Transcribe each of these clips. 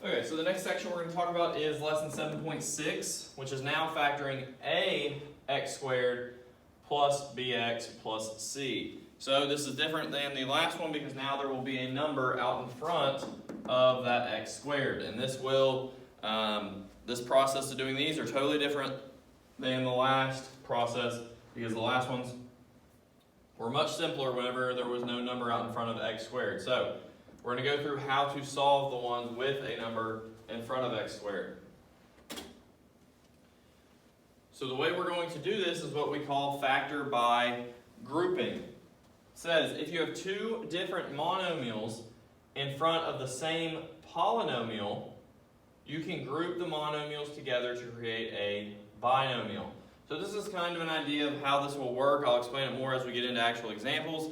Okay, so the next section we're going to talk about is lesson 7.6, which is now factoring ax squared plus bx plus c. So this is different than the last one because now there will be a number out in front of that x squared. And this will, this process of doing these are totally different than the last process because the last ones were much simpler whenever there was no number out in front of x squared. So we're going to go through how to solve the ones with a number in front of x squared. So the way we're going to do this is what we call factor by grouping. It says if you have two different monomials in front of the same polynomial, you can group the monomials together to create a binomial. So this is kind of an idea of how this will work. I'll explain it more as we get into actual examples.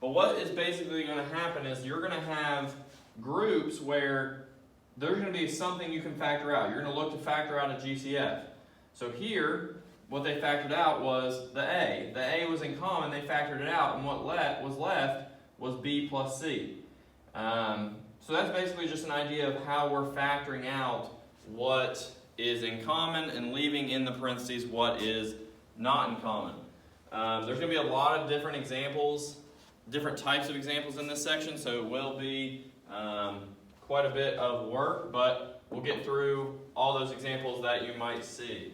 But what is basically going to happen is you're going to have groups where there's going to be something you can factor out. You're going to look to factor out a GCF. So here, what they factored out was the A. The A was in common, they factored it out, and what was left was B plus C. So that's basically just an idea of how we're factoring out what is in common and leaving in the parentheses what is not in common. There's going to be a lot of different examples, different types of examples in this section, so it will be quite a bit of work, but we'll get through all those examples that you might see.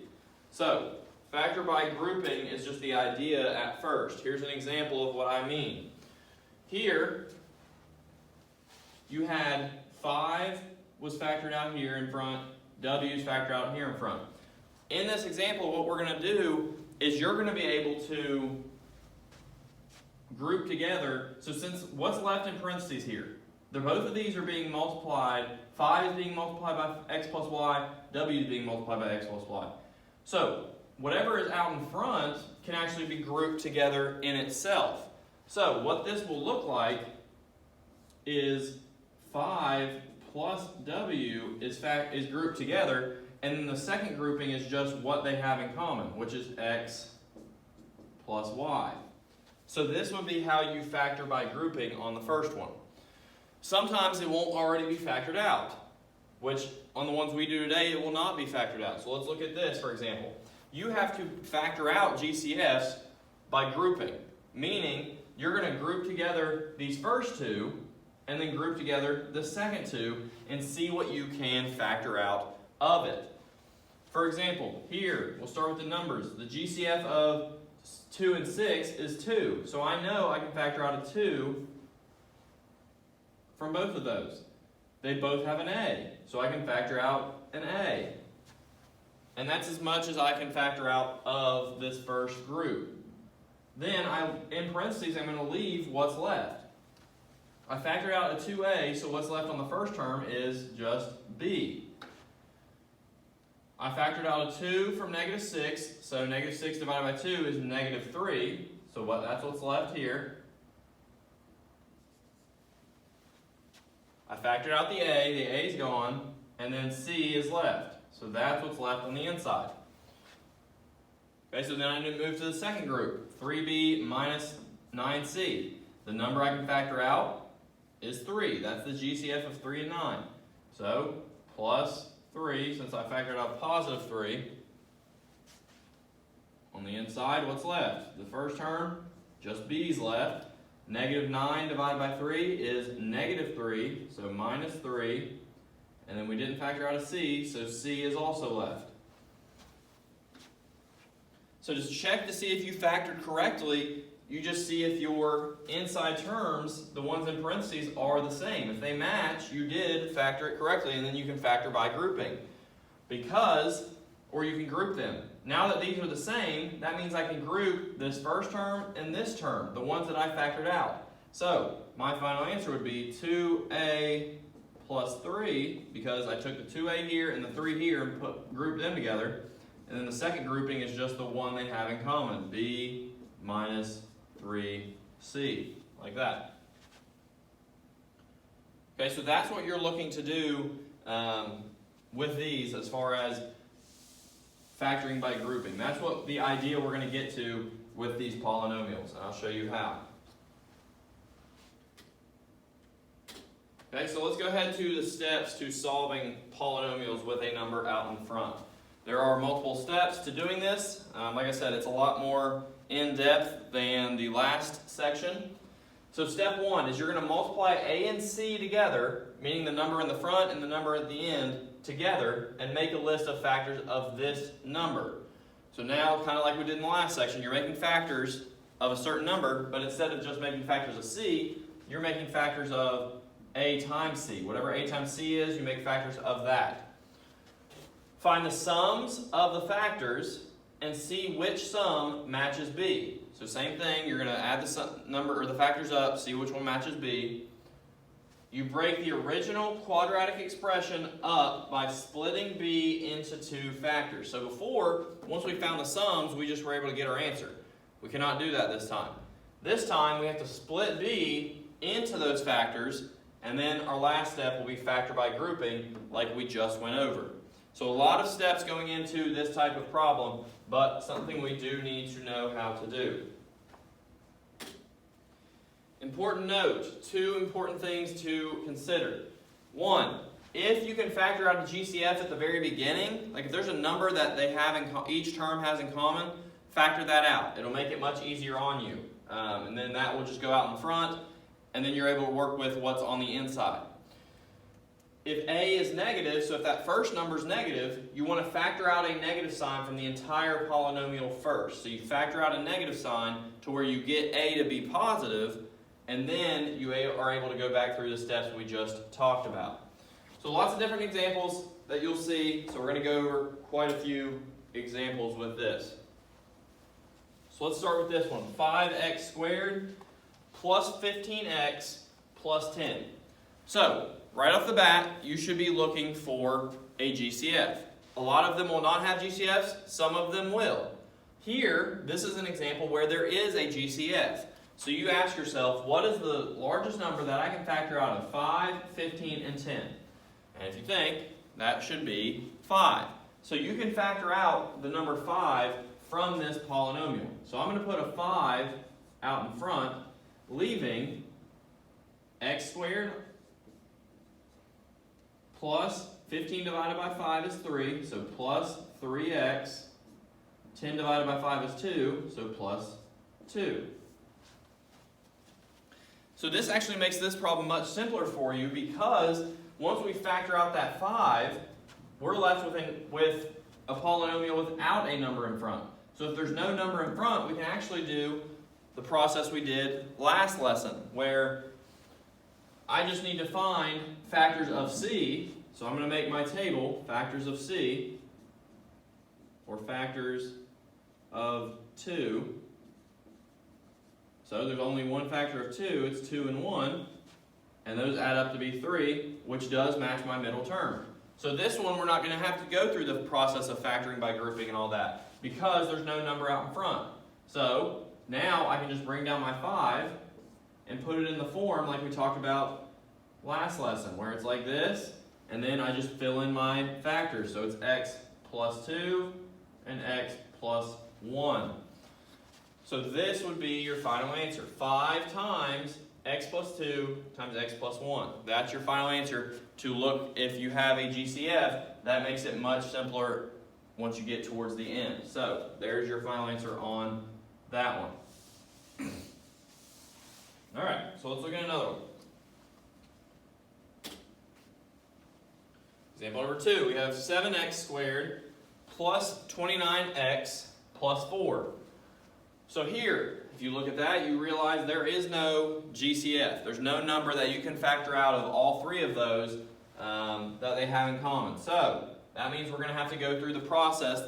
So, factor by grouping is just the idea at first. Here's an example of what I mean. Here, you had 5 was factored out here in front, W is factored out here in front. In this example, what we're going to do is you're going to be able to group together. So since what's left in parentheses here, both of these are being multiplied. 5 is being multiplied by x plus y, W is being multiplied by x plus y. So whatever is out in front can actually be grouped together in itself. So what this will look like is 5 plus W is grouped together, and then the second grouping is just what they have in common, which is x plus y. So this would be how you factor by grouping on the first one. Sometimes it won't already be factored out, which on the ones we do today, it will not be factored out. So let's look at this, for example. You have to factor out GCFs by grouping, meaning you're going to group together these first two and then group together the second two and see what you can factor out of it. For example, here, we'll start with the numbers. The GCF of 2 and 6 is 2. So I know I can factor out a 2 from both of those. They both have an A, so I can factor out an A. And that's as much as I can factor out of this first group. Then, in parentheses, I'm going to leave what's left. I factored out a 2A, so what's left on the first term is just B. I factored out a 2 from negative 6, so negative 6 divided by 2 is negative 3, so that's what's left here. I factored out the A is gone, and then C is left. So that's what's left on the inside. Okay, so then I need to move to the second group, 3B minus 9C. The number I can factor out is 3. That's the GCF of 3 and 9. So, plus 3, since I factored out positive 3. On the inside, what's left? The first term, just B's left. Negative 9 divided by 3 is negative 3, so minus 3. And then we didn't factor out a C, so C is also left. So just check to see if you factored correctly. You just see if your inside terms, the ones in parentheses, are the same. If they match, you did factor it correctly, and then you can factor by grouping. Or you can group them. Now that these are the same, that means I can group this first term and this term, the ones that I factored out. So, my final answer would be 2A plus 3, because I took the 2A here and the 3 here and grouped them together. And then the second grouping is just the one they have in common, B minus 3C, like that. Okay, so that's what you're looking to do with these as far as factoring by grouping. That's what the idea we're going to get to with these polynomials, and I'll show you how. Okay, so let's go ahead to the steps to solving polynomials with a number out in front. There are multiple steps to doing this. Like I said, it's a lot more in-depth than the last section. So step one is you're going to multiply A and C together, meaning the number in the front and the number at the end together, and make a list of factors of this number. So now, kind of like we did in the last section, you're making factors of a certain number, but instead of just making factors of C, you're making factors of A times C. Whatever A times C is, you make factors of that. Find the sums of the factors and see which sum matches B. So same thing, you're going to add the number or the factors up, see which one matches B. You break the original quadratic expression up by splitting B into two factors. So before, once we found the sums, we just were able to get our answer. We cannot do that this time. This time, we have to split B into those factors, and then our last step will be factor by grouping, like we just went over. So a lot of steps going into this type of problem, but something we do need to know how to do. Important note, two important things to consider. One, if you can factor out a GCF at the very beginning, like if there's a number that they have each term has in common, factor that out. It'll make it much easier on you. And then that will just go out in front, and then you're able to work with what's on the inside. If A is negative, so if that first number is negative, you want to factor out a negative sign from the entire polynomial first. So you factor out a negative sign to where you get A to be positive, and then you are able to go back through the steps we just talked about. So lots of different examples that you'll see. So we're going to go over quite a few examples with this. So let's start with this one. 5x squared plus 15x plus 10. So right off the bat, you should be looking for a GCF. A lot of them will not have GCFs. Some of them will. Here, this is an example where there is a GCF. So you ask yourself, what is the largest number that I can factor out of 5, 15, and 10? And if you think, that should be 5. So you can factor out the number 5 from this polynomial. So I'm going to put a 5 out in front, leaving x squared plus 15 divided by 5 is 3, so plus 3x. 10 divided by 5 is 2, so plus 2. So this actually makes this problem much simpler for you because once we factor out that 5, we're left with a polynomial without a number in front. So if there's no number in front, we can actually do the process we did last lesson, where I just need to find factors of C. So I'm going to make my table factors of C, or factors of 2. So there's only one factor of 2, it's 2 and 1, and those add up to be 3, which does match my middle term. So this one we're not going to have to go through the process of factoring by grouping and all that, because there's no number out in front. So now I can just bring down my 5 and put it in the form like we talked about last lesson, where it's like this, and then I just fill in my factors. So it's x plus 2 and x plus 1. So this would be your final answer. 5 times x plus 2 times x plus 1. That's your final answer to look if you have a GCF. That makes it much simpler once you get towards the end. So there's your final answer on that one. All right, so let's look at another one. Example number 2, we have 7x squared plus 29x plus 4. So here, if you look at that, you realize there is no GCF. There's no number that you can factor out of all three of those that they have in common. So that means we're going to have to go through the process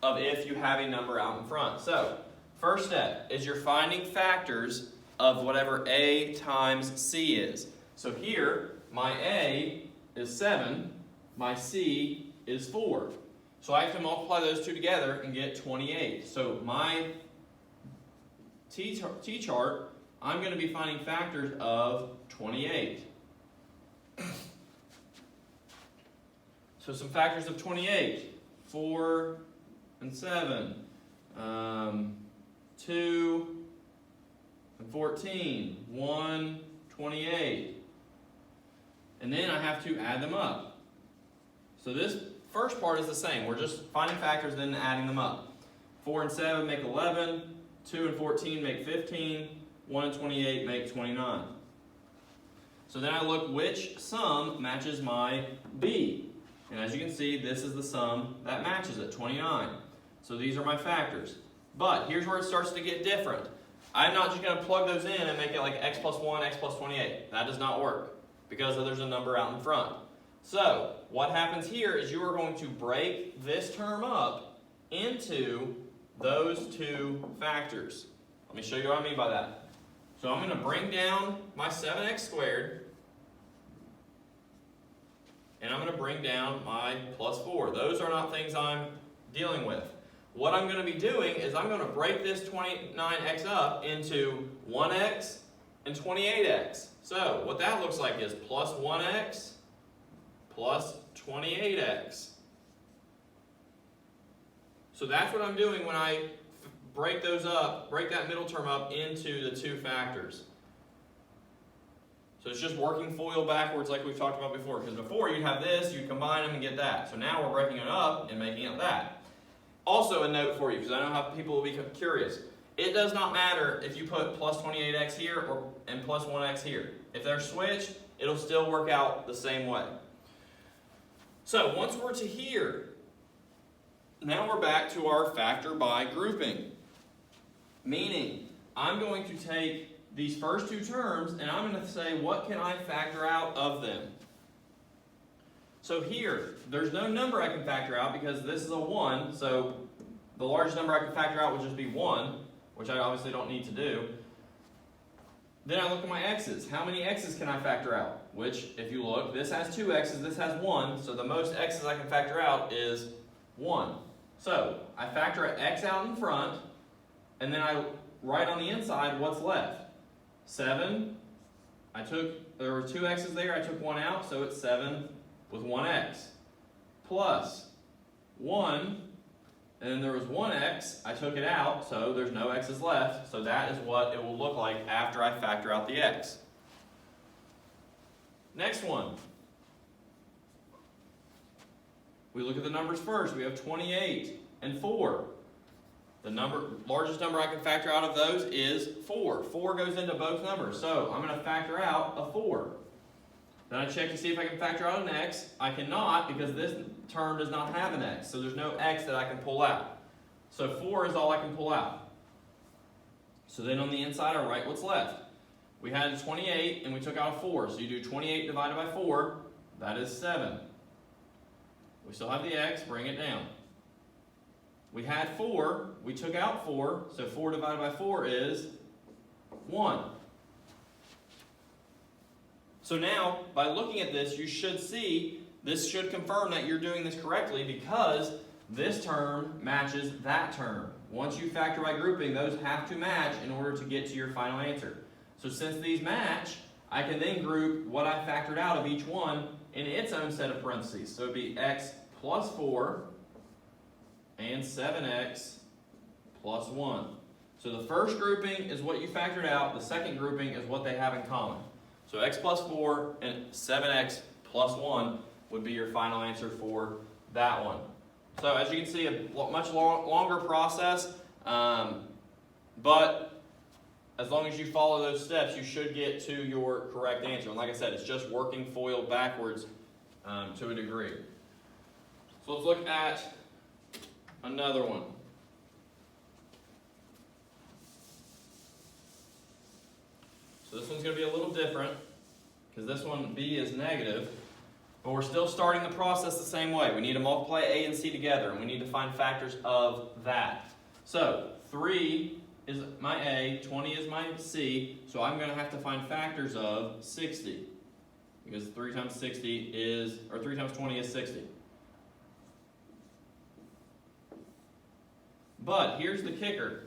of if you have a number out in front. So first step is you're finding factors of whatever A times C is. So here, my A is 7, my C is 4. So I have to multiply those two together and get 28. So my T-chart, I'm going to be finding factors of 28. So some factors of 28, 4 and 7, 2 and 14, 1, 28, and then I have to add them up. So this first part is the same. We're just finding factors and then adding them up. 4 and 7 make 11, 2 and 14 make 15, 1 and 28 make 29. So then I look which sum matches my B. And as you can see, this is the sum that matches it, 29. So these are my factors. But here's where it starts to get different. I'm not just going to plug those in and make it like x plus 1, x plus 28. That does not work because there's a number out in front. So what happens here is you are going to break this term up into those two factors. Let me show you what I mean by that. So I'm going to bring down my 7x squared, and I'm going to bring down my plus 4. Those are not things I'm dealing with. What I'm going to be doing is I'm going to break this 29x up into 1x and 28x. So what that looks like is plus 1x plus 28x. So that's what I'm doing when I break those up, break that middle term up into the two factors. So it's just working FOIL backwards like we've talked about before. Because before you'd have this, you'd combine them and get that. So now we're breaking it up and making it that. Also a note for you, because I know how people will be curious. It does not matter if you put plus 28x here and plus 1x here. If they're switched, it'll still work out the same way. So once we're to here, now we're back to our factor by grouping. Meaning, I'm going to take these first two terms and I'm going to say, what can I factor out of them? So here, there's no number I can factor out because this is a 1, so the largest number I can factor out would just be 1, which I obviously don't need to do. Then I look at my x's. How many x's can I factor out? Which, if you look, this has 2 x's, this has 1, so the most x's I can factor out is 1. So, I factor an x out in front, and then I write on the inside what's left. 7, there were 2 x's there, I took 1 out, so it's 7 with 1x. Plus 1, and then there was 1x, I took it out, so there's no x's left, so that is what it will look like after I factor out the x. Next one. We look at the numbers first. We have 28 and 4. The largest number I can factor out of those is 4. 4 goes into both numbers, so I'm going to factor out a 4. Then I check to see if I can factor out an x. I cannot because this term does not have an x, so there's no x that I can pull out. So 4 is all I can pull out. So then on the inside I write what's left. We had 28 and we took out a 4, so you do 28 divided by 4, that is 7. We still have the x, bring it down. We had 4, we took out 4, so 4 divided by 4 is 1. So now, by looking at this, you should see, this should confirm that you're doing this correctly because this term matches that term. Once you factor by grouping, those have to match in order to get to your final answer. So since these match, I can then group what I factored out of each one in its own set of parentheses. So it would be x plus 4 and 7x plus 1. So the first grouping is what you factored out. The second grouping is what they have in common. So x plus 4 and 7x plus 1 would be your final answer for that one. So as you can see, a much longer process, but as long as you follow those steps, you should get to your correct answer. And like I said, it's just working FOIL backwards to a degree. So let's look at another one. So this one's going to be a little different because this one, B, is negative. But we're still starting the process the same way. We need to multiply A and C together, and we need to find factors of that. So 3 is my A, 20 is my C, so I'm going to have to find factors of 60. Because 3 times 60 is, or 3 times 20 is 60. But here's the kicker.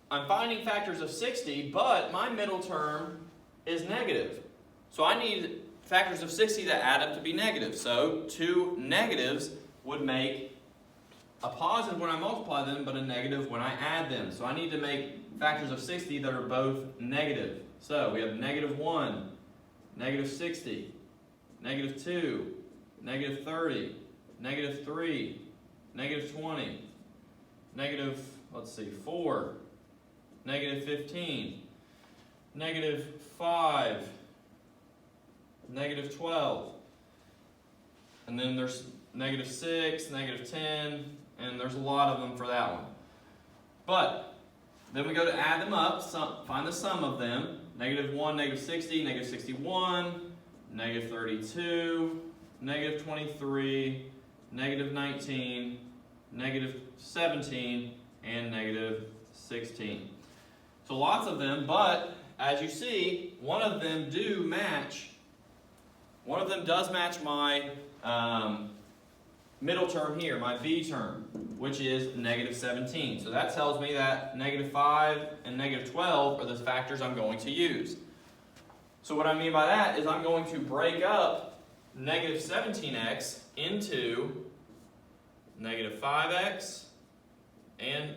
I'm finding factors of 60, but my middle term is negative. So I need factors of 60 that add up to be negative. So 2 negatives would make a positive when I multiply them, but a negative when I add them. So I need to make factors of 60 that are both negative. So we have negative 1, negative 60, negative 2, negative 30, negative 3, negative 20, negative, let's see, 4, negative 15, negative 5, negative 12, and then there's negative 6, negative 10, and there's a lot of them for that one. But then we go to add them up, find the sum of them. Negative 1, negative 60, negative 61, negative 32, negative 23, negative 19, negative 17, and negative 16. So lots of them, but as you see, one of them do match. One of them does match my middle term here, my b term, which is negative 17. So that tells me that negative 5 and negative 12 are the factors I'm going to use. So what I mean by that is I'm going to break up negative 17x into negative 5x and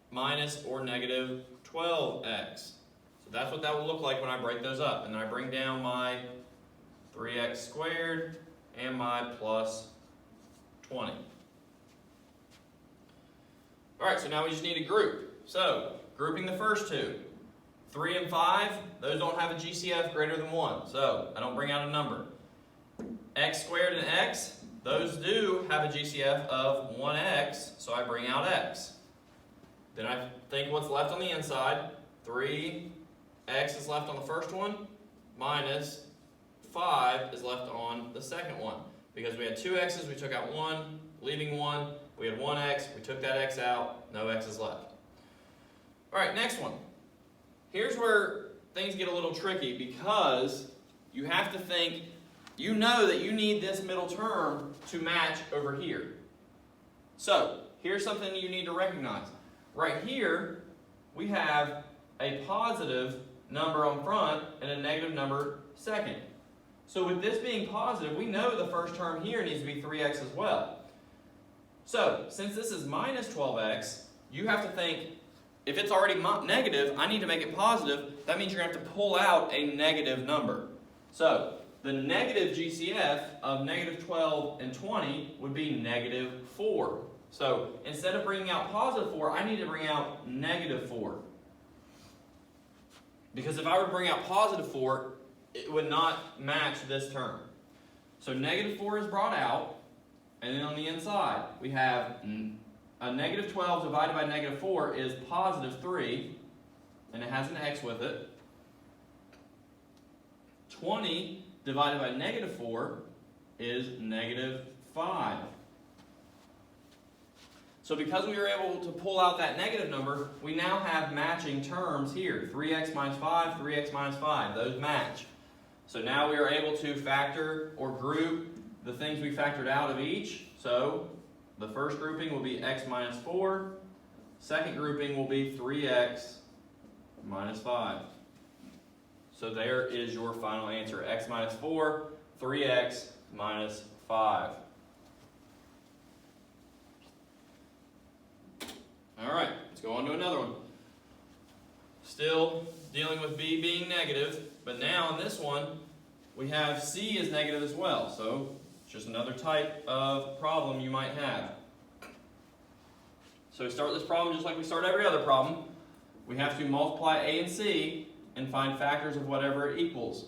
minus or negative 12x. So that's what that will look like when I break those up. And then I bring down my 3x squared and my plus 20. Alright, so now we just need a group. So, grouping the first two. 3 and 5, those don't have a GCF greater than 1. So, I don't bring out a number. X squared and x, those do have a GCF of 1x, so I bring out x. Then I think what's left on the inside. 3x is left on the first one, minus 5 is left on the second one. Because we had 2 x's, we took out 1, leaving 1. We had 1x, we took that x out, no x's left. Alright, next one. Here's where things get a little tricky because you have to think, you know that you need this middle term to match over here. So, here's something you need to recognize. Right here, we have a positive number on front and a negative number second. So with this being positive, we know the first term here needs to be 3x as well. So, since this is minus 12x, you have to think, if it's already negative, I need to make it positive. That means you're going to have to pull out a negative number. So, the negative GCF of negative 12 and 20 would be negative 4. So, instead of bringing out positive 4, I need to bring out negative 4. Because if I were to bring out positive 4, it would not match this term. So negative 4 is brought out, and then on the inside, we have a negative 12 divided by negative 4 is positive 3, and it has an x with it. 20 divided by negative 4 is negative 5. So because we were able to pull out that negative number, we now have matching terms here. 3x minus 5, 3x minus 5, those match. So now we are able to factor or group the things we factored out of each. So the first grouping will be x minus 4. Second grouping will be 3x minus 5. So there is your final answer, x minus 4, 3x minus 5. Alright, let's go on to another one. Still dealing with b being negative, but now in this one, we have c is negative as well. So it's just another type of problem you might have. So we start this problem just like we start every other problem. We have to multiply a and c and find factors of whatever it equals.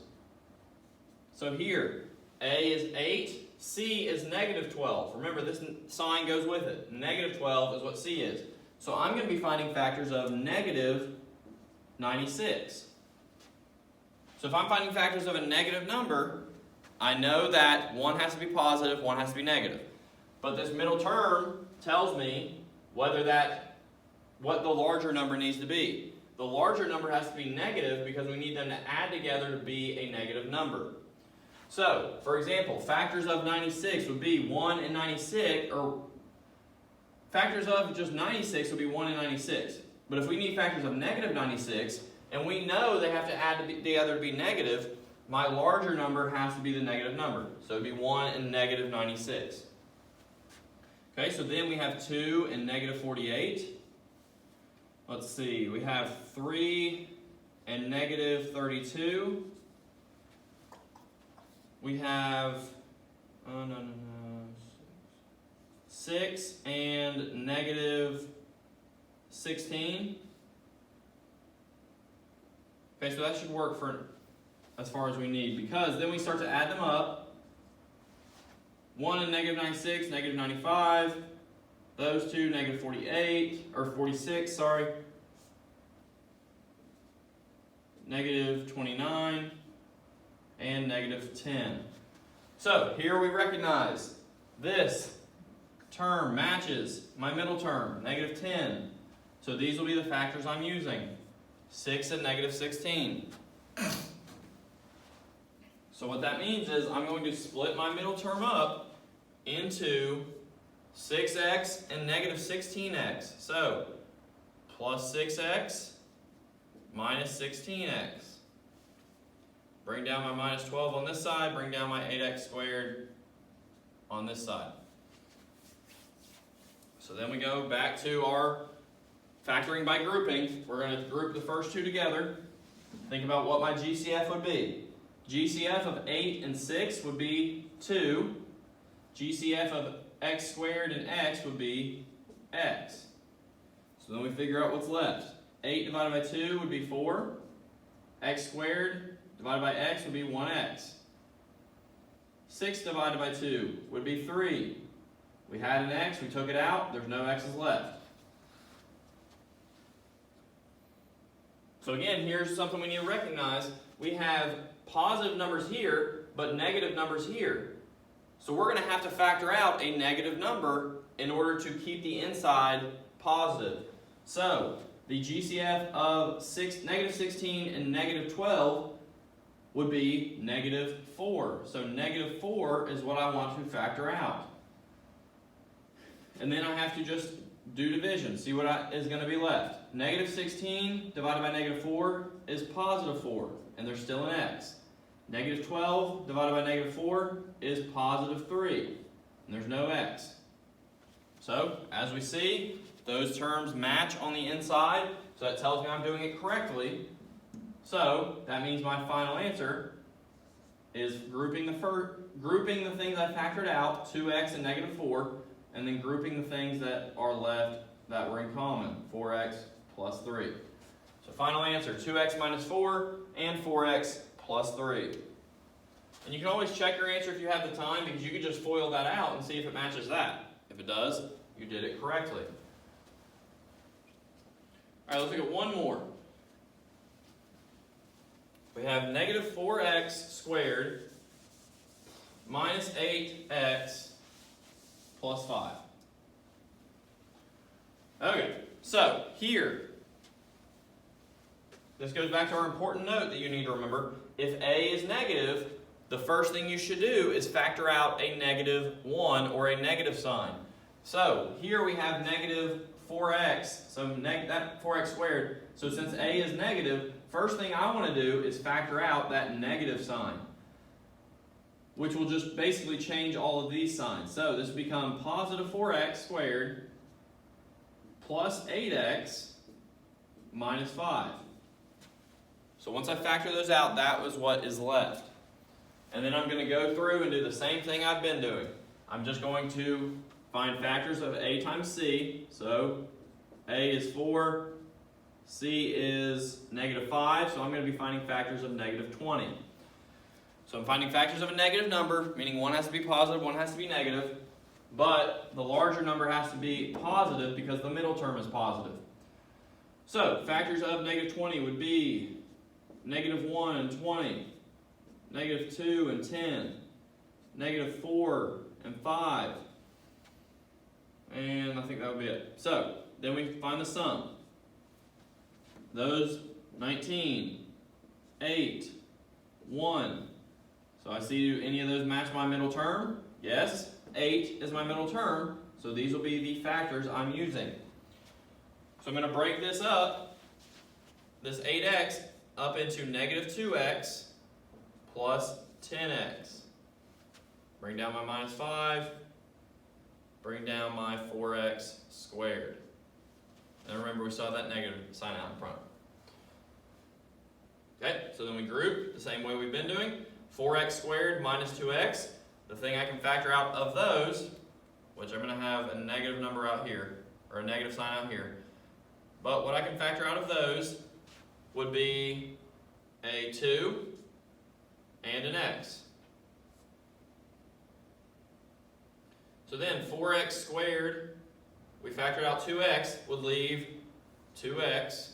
So here, a is 8, c is negative 12. Remember, this sign goes with it. Negative 12 is what c is. So I'm going to be finding factors of negative 96. So if I'm finding factors of a negative number, I know that one has to be positive, one has to be negative. But this middle term tells me what the larger number needs to be. The larger number has to be negative because we need them to add together to be a negative number. So, for example, factors of 96 would be 1 and 96, or factors of just 96 would be 1 and 96. But if we need factors of negative 96, and we know they have to add together to be negative, my larger number has to be the negative number. So it would be 1 and negative 96. Okay, so then we have 2 and negative 48. Let's see, we have 3 and negative 32. we have, 6 and negative 16. Okay, so that should work for as far as we need, because then we start to add them up. 1 and negative 96, negative 95. Those two, negative 48, or 46, sorry. Negative 29, and negative 10. So here we recognize this term matches my middle term, negative 10. So these will be the factors I'm using, 6 and negative 16. So what that means is I'm going to split my middle term up into 6x and negative 16x. So plus 6x minus 16x. Bring down my minus 12 on this side, bring down my 8x squared on this side. So then we go back to our factoring by grouping. We're going to group the first two together. Think about what my GCF would be. GCF of 8 and 6 would be 2. GCF of x squared and x would be x. So then we figure out what's left. 8 divided by 2 would be 4. X squared divided by x would be 1x. 6 divided by 2 would be 3. We had an x, we took it out, there's no x's left. So again, here's something we need to recognize. We have positive numbers here, but negative numbers here. So we're going to have to factor out a negative number in order to keep the inside positive. So the GCF of negative 16 and negative 12 would be negative 4. So negative 4 is what I want to factor out. And then I have to just do division, see what is going to be left. Negative 16 divided by negative 4 is positive 4, and there's still an x. Negative 12 divided by negative 4 is positive 3, and there's no x. So, as we see, those terms match on the inside, so that tells me I'm doing it correctly. So, that means my final answer is grouping the things I factored out, 2x and negative 4, and then grouping the things that are left that were in common, 4x plus 3. So final answer, 2x minus 4 and 4x plus 3. And you can always check your answer if you have the time, because you can just FOIL that out and see if it matches that. If it does, you did it correctly. All right, let's look at one more. We have negative 4x squared minus 8x plus 5. Okay, so here, this goes back to our important note that you need to remember. If a is negative, the first thing you should do is factor out a negative 1 or a negative sign. So here we have negative 4x, so that 4x squared. So since a is negative, first thing I want to do is factor out that negative sign, which will just basically change all of these signs. So this will become positive 4x squared plus 8x minus 5. So once I factor those out, that was what is left. And then I'm going to go through and do the same thing I've been doing. I'm just going to find factors of a times c. So a is 4, c is negative 5, so I'm going to be finding factors of negative 20. So I'm finding factors of a negative number, meaning one has to be positive, one has to be negative, but the larger number has to be positive because the middle term is positive. So factors of negative 20 would be negative 1 and 20, negative 2 and 10, negative 4 and 5, and I think that would be it. So then we find the sum. Those 19, 8, 1. So I see, do any of those match my middle term? Yes, 8 is my middle term, so these will be the factors I'm using. So I'm going to break this up, this 8x, up into negative 2x plus 10x. Bring down my minus 5, bring down my 4x squared. And remember, we saw that negative sign out in front. Okay, so then we group the same way we've been doing. 4x squared minus 2x. The thing I can factor out of those, which I'm going to have a negative number out here, or a negative sign out here. But what I can factor out of those would be a 2 and an x. So then 4x squared, we factored out 2x, would leave 2x.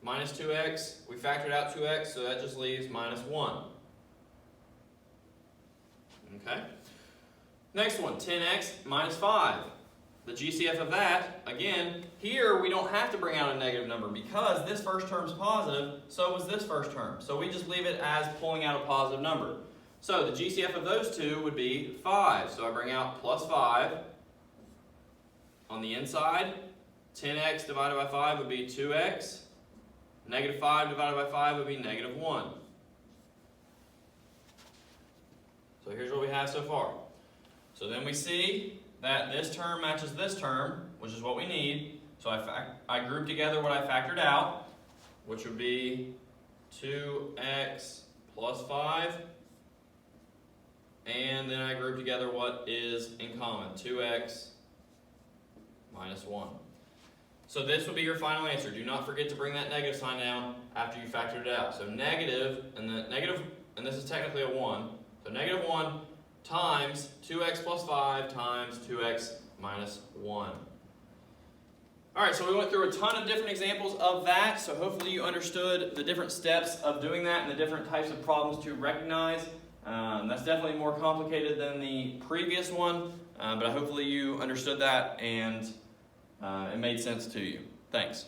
Minus 2x, we factored out 2x, so that just leaves minus 1. Okay? Next one, 10x minus 5. The GCF of that, again, here we don't have to bring out a negative number because this first term is positive, so was this first term. So we just leave it as pulling out a positive number. So the GCF of those two would be 5. So I bring out plus 5. On the inside, 10x divided by 5 would be 2x. Negative 5 divided by 5 would be negative 1. So here's what we have so far. So then we see that this term matches this term, which is what we need. So I grouped together what I factored out, which would be 2x plus 5. And then I grouped together what is in common, 2x minus 1. So this would be your final answer. Do not forget to bring that negative sign down after you factored it out. So negative, and this is technically a 1. So negative 1 times 2x plus 5 times 2x minus 1. Alright, so we went through a ton of different examples of that. So hopefully you understood the different steps of doing that and the different types of problems to recognize. That's definitely more complicated than the previous one, but hopefully you understood that and it made sense to you. Thanks.